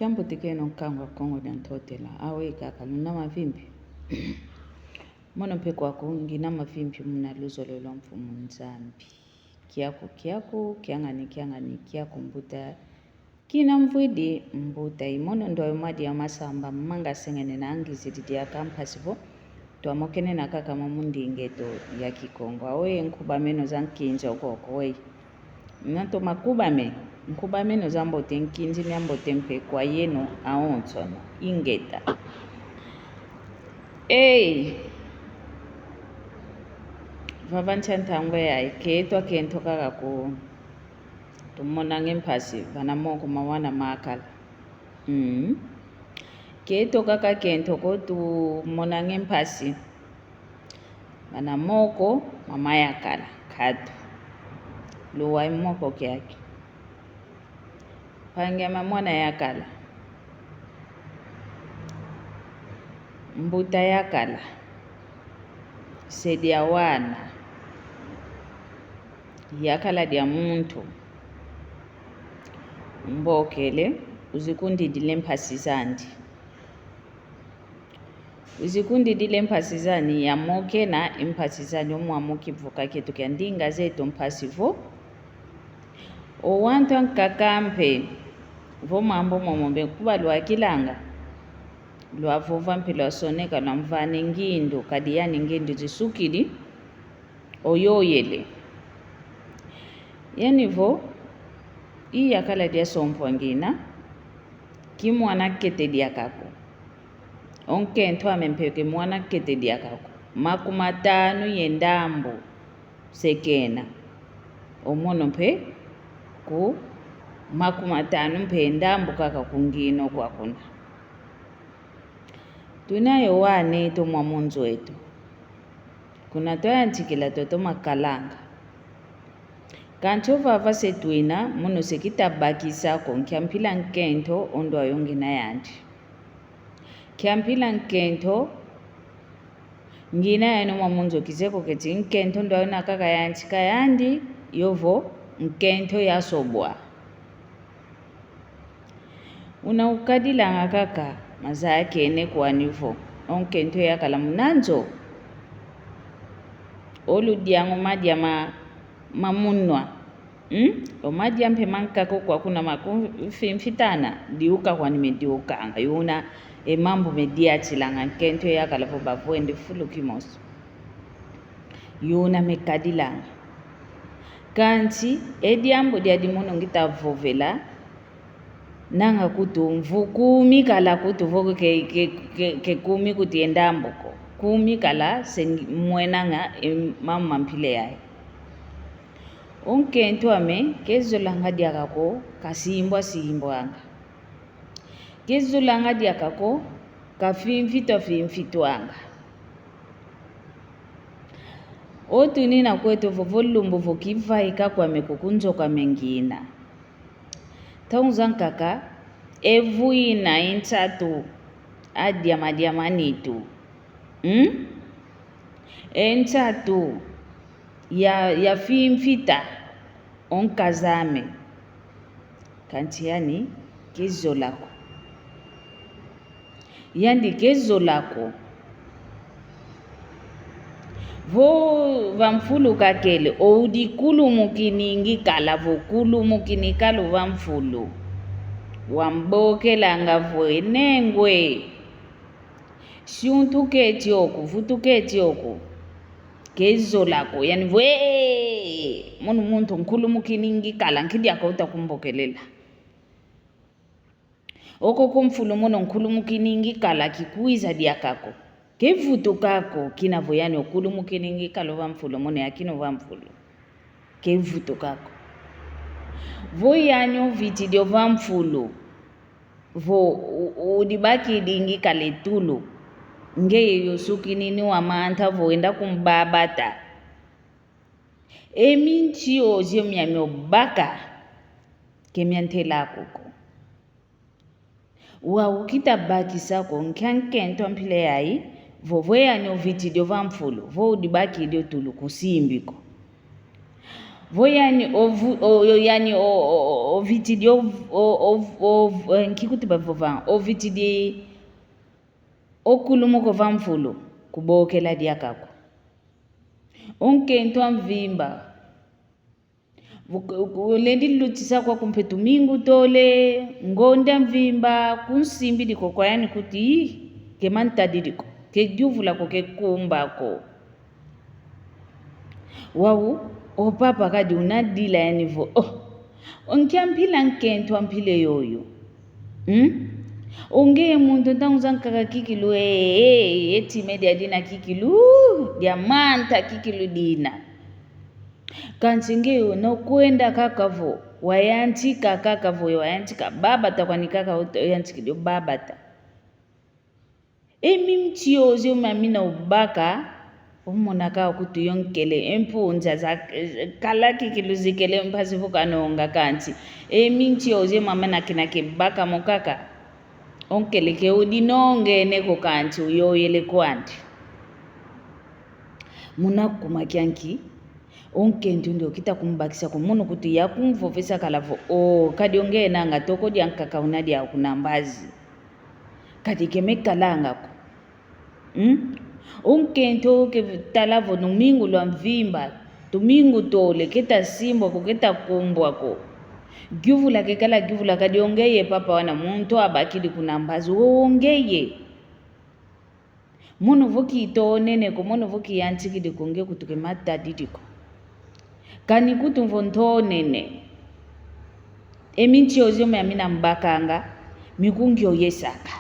Kiambo tikeno nkangwa kongo dantotela awe kaka nuna mavimbi mono peko wako ngina mavimbi muna luzo lelo mfumu nzambi kiako kiangani kiako mbuta kina mvwidi mbuta imono ndo madi ya masamba manga sengene na angizidi ya kampasivo tuamokene na kaka mamundi ingeto ya kikongo awe nkuba meno zankinja okoko we nanto nkuba meno zambo tenkinji nyambo tempe kwa yeno aonsono ingeta vavanchantangwe ya keetwa kento kaka ku tumona ngempasi vana moko mawana makala keeto kaka kento ko tumona ngempasi vana moko mamaya kala katu luwa moko kyake pange mamwana yakala mbuta yakala sedia wana yakala dia muntu mbokele uzikundidile mpasizandi uzikundidile mpasizani ya moke na impasizani omwamukivuka ketu kya ndinga zetu mpasivo owantu nkakampe vo mambo momombe kuba lwakilanga lwavova mpilo soneka na mvane ngindo kadiyani ngindo zisukili oyoyele yanivo iyi yakala dia sompo ngina kimwana kete dia kako onkento amempeke mwana kete dia kako makumatanu yendambo sekena omono mpe ku makumatanu mpe ndambo kaka kungino kwa kuna tunayo wane to mwamunzo wetu kuna toya ntikila toto makalanga kancho vava setwina muno sekitabakisa ko nkiampila nkento ondo ayongina yandi kiampila nkento ngina yano mwamunzo kizeko keti nkento ndo ayona kaka yanchika yandi yovo nkento yasobwa unaukadilanga kaka mazaya kene kwanivo onkento yakala munanzo oludiango madia mamunwa omadia mpe mankako kwa kuna makufimfitana diuka kwani mediukanga yuna emambo media chilanga nkento yakala vo bavwende fulu kimoso yuna mekadilanga kanti ediambo dia dimono ngitavovela nanga kutu mvukumi kala kutu voko ke kumi kuti endamboko kumi kala mwenanga mama mpile yae onkento ame kezolanga dia kako kasimbwanga kezolanga dia kako kafimfitwanga otuni na kwetu vovolumbu vokivaika kwa mekukunzo kwa mengina taunzan kaka evuina intatu adiamanitu entatu ya fimfita onkazame kanti yani kezolako yandi kezolako vo vamfulu kakele oudikulumukiningi kala vokulumukini kalo vamfulu wambokelanga voenengwe siuntuketi oku vutuketi oku kezolako yani vwe muntu nkulumukiningi kala nkidiaka utakumbokelela oko kumfulu muno nkulumukiningi kala kikuiza diakako kevuto kako kinavoyani okulumukiningi kalo vamfulu muno yakino vamfulu kevuto kako voyanyo viti dio vamfulu vo udibaki dingi kale tulu ngeye yosukinini wa manta voenda kumbabata eminchi ozio myamyo baka kemyantela koko wa ukitabaki sako nkyankento mpile yayi vovoyanyo viti dio vamfulu vo udibaki dio tulu kusimbiko voyani yani ovitidi nkikuti bavova ovitidi okulumuko vamfulo kubokela diakako onkentwa mvimba lendi lutisa kwa kumpetu mingu tole ngonda mvimba kunsimbi diko kwa yani kuti kemantadidiko kejuvula ko kekumbako wawu opapa kadi unadila yani vo onkiampila nkentwa mpile yoyo onge muntu ntanguzankaka kikilu eti media dina kikilu diamanta kikilu dina kansingeyo nokwenda kakavo wayantika kakavo wayantika babata kwani kaka yantikilio babata mtiyozi umamina ubaka umonaka ukuthi yonkele empunza za kala kikilu zikele mpasivu kanonga kanti mtiyozi mamana kinake baka mokaka onkele ke udinonge neko kanti uyoyele kwanti munakuma kyanki onkentu ndio kita kumbakisa kumuno kuti yakumvovesa kalavo kadi ongena ngatoko diankaka unadi akunambazi kadi kemekalanga ko onkentu ke talavo domingo lwa mvimba domingo tole kita simbo ko kita kumbwa ko gyuvula ke kala gyuvula kadi ongeye papa wana muntu abakidi kunambazi ongeye mono voki to nene ko mono voki yantikidi konge kutuke matadidiko kani kuti mvontonene emintiyozi omuyamina mbakanga mikungyo yesaka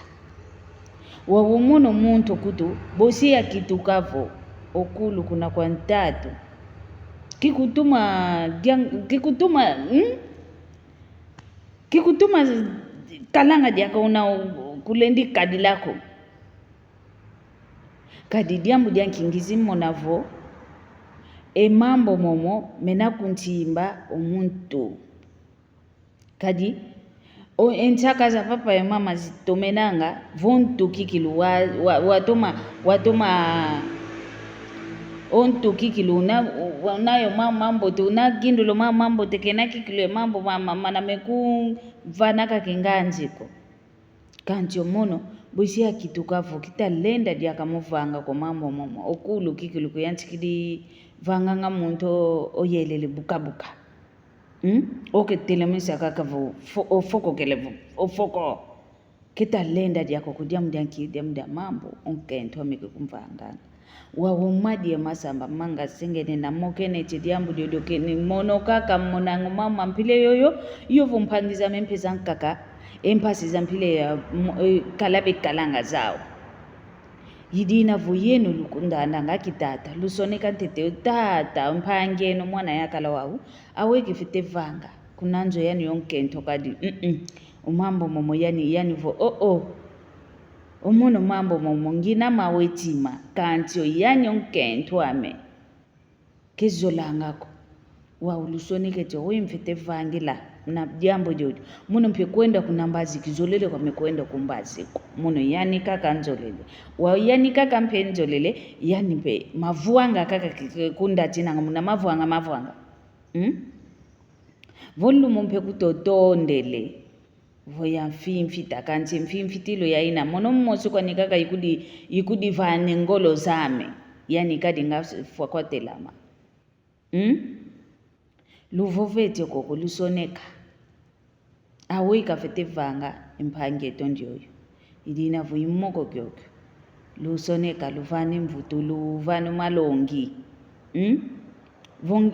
wawumuno muntu kutu bosi ya kitukavo okulu kuna kwa ntatu kikutuma kalanga diaka una kulendi kadi lako kadi diambu diankingizi monavo mambo momo mena kuntimba omuntu kadi entaka za papa ya mama zitomenanga vontu kikilu watoma ontu kikilu unayo mambo te unagindulo mambo te kena kikilu mambo mana meku vanaka kinganjiko kanti omono bosi ya kitukavo kita lenda diakamuvanga kwa mambo momo okulu kikilu kuyantikidi vanganga muntu oyelele bukabuka oke telemesa kakavo ofoko kelevo ofoko kita lenda diako kudiamdia mambo onkento ameke kumvanganga wawumadi ya masamba manga singene na mokene chidiambu diodoke ni mono kaka monango mama mpile yoyo yovo mpangiza mempeza nkaka empasi za mpile ya kalabe kalanga zao yidina vuyenu lukundana ngakitata lusoneka ntete tata mpangeno mwana yakala wawu aweke fite vanga kunanzo yani yonkento kadi umambo momo yani vo omono mambo momo ngina mawetima kantio yani yonkento ame kezolangako wawu lusoneke to wemfite vangila na jambo jojo muno mpe kwenda kunambazi kizolele kwa mekwenda kumbazi muno yani kaka nzolele wa yani kaka mpe nzolele yani mpe mavuanga kaka kunda tina muna mavuanga volumu mpe kutotondele voya mfimfita kanti mfimfitilo ya ina mono mmosi kwa nikaka ikudi vane ngolo zame yani kadi ngafwa kwa telama luvovete koko lusoneka awika fete vanga imphangeto njoyo idina vuimoko kyokyo lusoneka luvani mvutu luvani malongi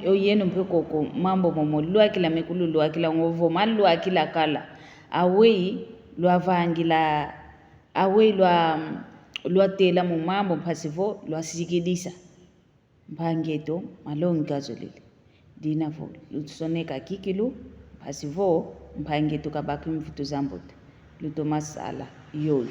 oyeno mpe koko mambo momo luakila mekulu luakila ngovo maluakila kala awei lwavangila awei lwatela mu mambo mpasivo lwasikidisa mphangeto malongi kazolele dina vo lusoneka kikilu pasivo mphangeto kabaki mvutu zambuta luto masala yoyo